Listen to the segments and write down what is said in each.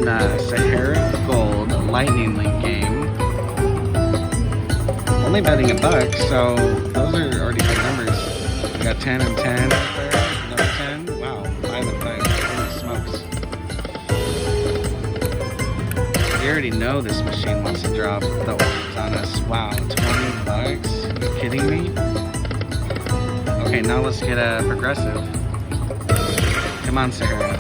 on Sahara Gold Lightning Link game. Only betting $1, so those are already good numbers. We got 10 and 10 right there, another 10. Wow, 5 and 5. Holy smokes. We already know this machine wants to drop the orbs on us. Wow, $20? Are you kidding me? Okay, now let's get a progressive. Come on, Sahara.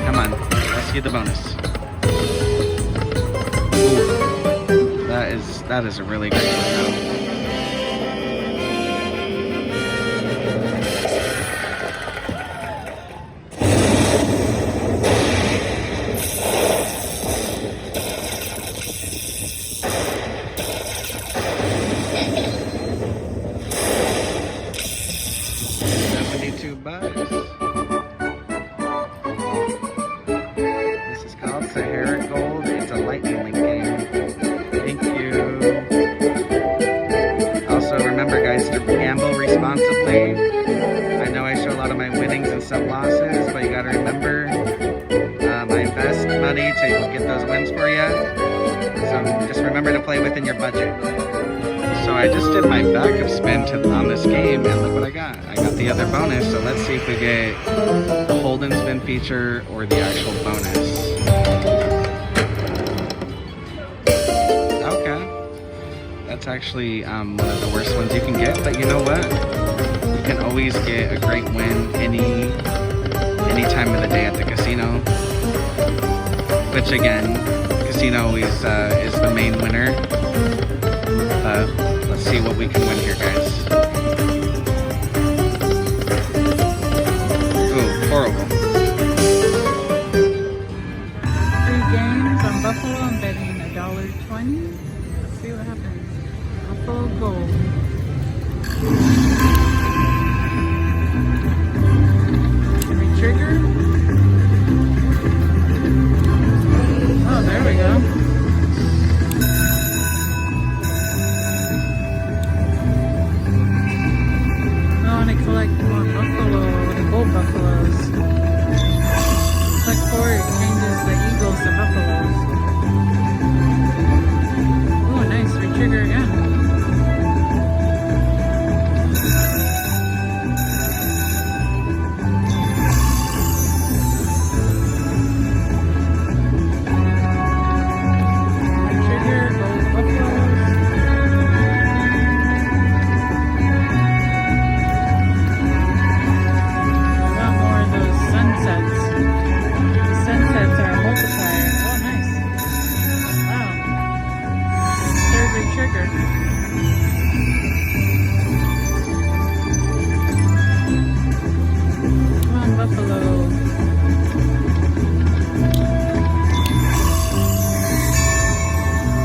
Come on, let's get the bonus. Ooh, that is a really great one. $72. This is called Sahara Gold. It's a lightning link game. Thank you. Also, remember, guys, to gamble responsibly. I know I show a lot of my winnings and some losses, but you gotta remember, I invest money to get those wins for you. So just remember to play within your budget. So I just did my backup spin on this game, and look what I got. I got the other bonus, so let's see if we get the Holden spin feature or the actual bonus. Okay. That's actually one of the worst ones you can get, but you know what? You can always get a great win any time of the day at the casino. Which again, casino always is the main winner. Let's see what we can win here, guys. Ooh, horrible. 3 games on Buffalo. I'm betting $1.20. Let's see what happens. Buffalo Gold. Retrigger. Oh, there we go. Collect more buffalo, the gold buffaloes. Select 4, it changes the eagles to buffaloes. Oh, nice, retrigger again. Retrigger, gold buffaloes. Trigger. Come on, buffalo.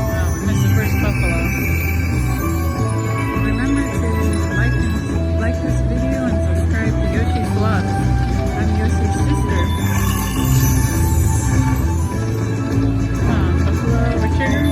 Wow, we missed the first buffalo. Remember to like this video and subscribe to Yoshi's vlog. I'm Yoshi's sister. Come on, buffalo, retrigger.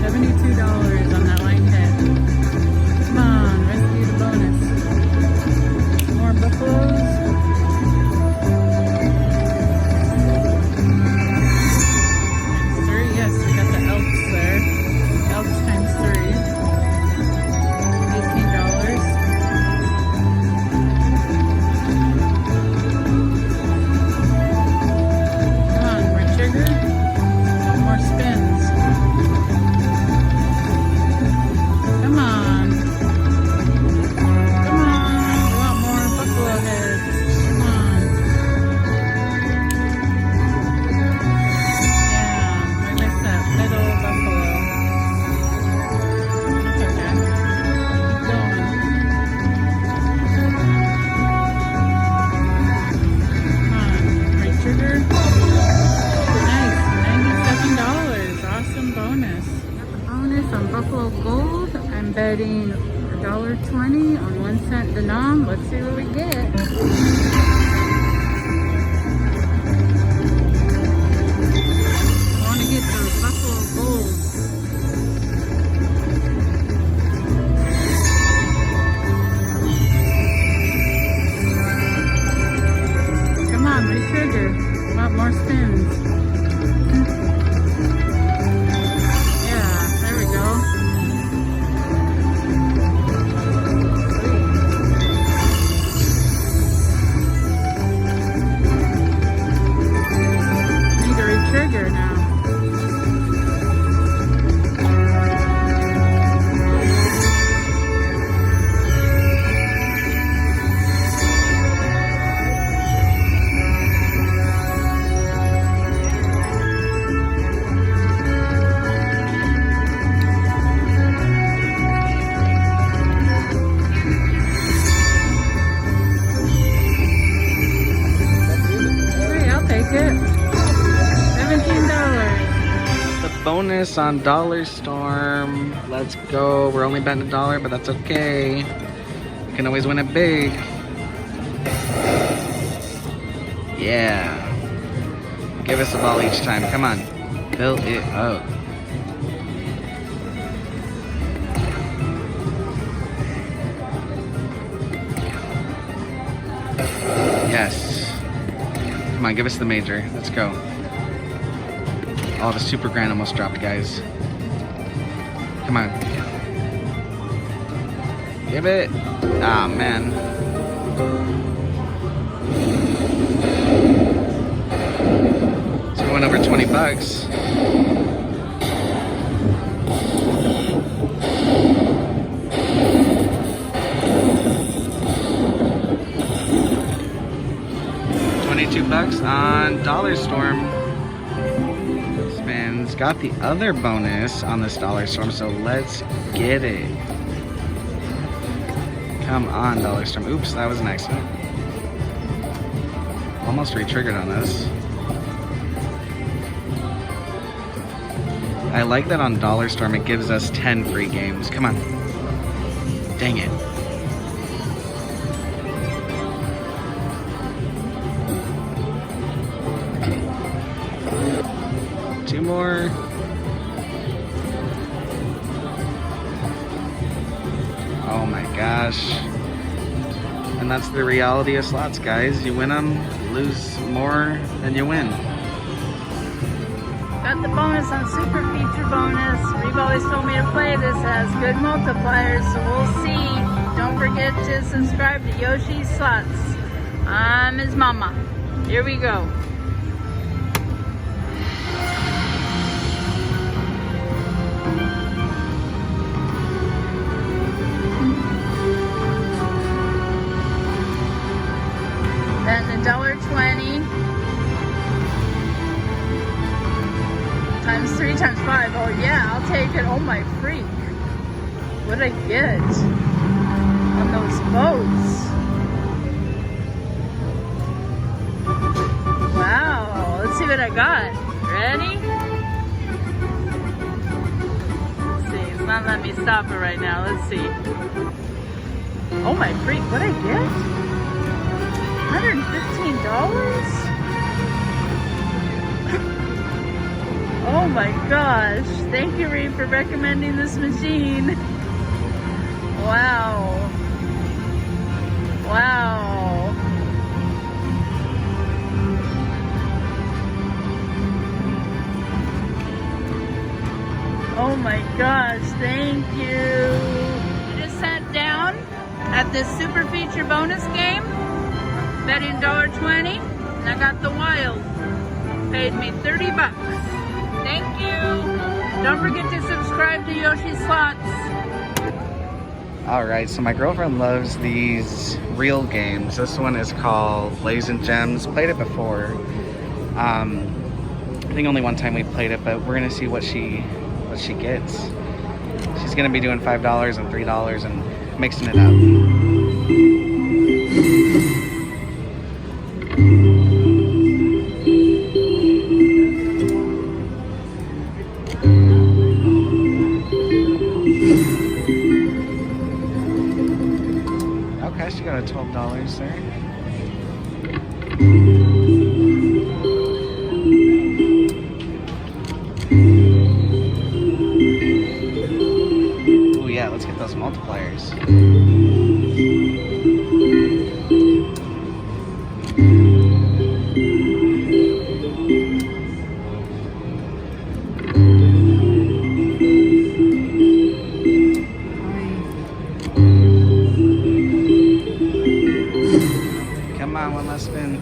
$72 on that line 10. Come on, rescue the bonus. More buffaloes. Times 3, yes, we got the elks there. Elks times 3. $18. Come on, retrigger. More spins. bonus. Got the bonus on Buffalo Gold. I'm betting $1.20 on 1 cent denom. Let's see what we get. I want to get those Buffalo Gold. Come on, re-trigger. Want more spins. Yeah, there we go. Need to re-trigger now. Bonus on Dollar Storm. Let's go. We're only betting $1, but that's okay. You can always win it big. Yeah. Give us a ball each time. Come on. Fill it up. Yes. Come on, give us the major. Let's go. Oh, the super grand almost dropped, guys. Come on. Give it. Ah, man. So we went over 20 bucks. $22 on Dollar Storm. Got the other bonus on this Dollar Storm, so let's get it. Come on, Dollar Storm. Oops, that was an accident. Almost re-triggered on this. I like that on Dollar Storm it gives us 10 free games. Come on. Dang it. Two more. Oh my gosh. And that's the reality of slots, guys. You win them, you lose more than you win. Got the bonus on Super Feature Bonus. Reeve always told me to play this. It has good multipliers, so we'll see. Don't forget to subscribe to Yoshi's Slots. I'm his mama. Here we go. Then $1.20 times 3 times 5. Oh yeah, I'll take it. Oh my freak. What'd I get on those boats? Wow, let's see what I got. Ready? Let's see, it's not letting me stop it right now. Let's see. Oh my freak, what'd I get? $115? Oh my gosh. Thank you, Reeve, for recommending this machine. Wow. Wow. Oh my gosh, thank you. I just sat down at this Super Feature Bonus game, betting $1.20, and I got the wild. Paid me 30 bucks. Thank you. Don't forget to subscribe to Yoshi Slots. Alright, so my girlfriend loves these reel games. This one is called Blazing Gems. Played it before. I think only one time we played it, but we're gonna see what she gets. She's gonna be doing $5 and $3 and mixing it up. got a $12 there. Oh yeah, let's get those multipliers. Come on, one last spin.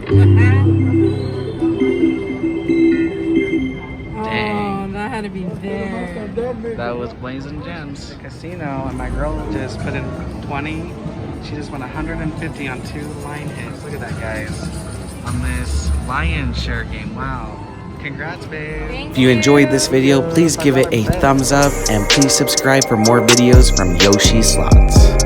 Dang. Oh, that had to be there. That was Blazing Gems Casino, and my girl just put in 20. She just won 150 on 2 line hits. Look at that, guys. On this lion share game. Wow. Congrats, babe. If you enjoyed this video, please give it a thumbs up and please subscribe for more videos from Yoshi Slots.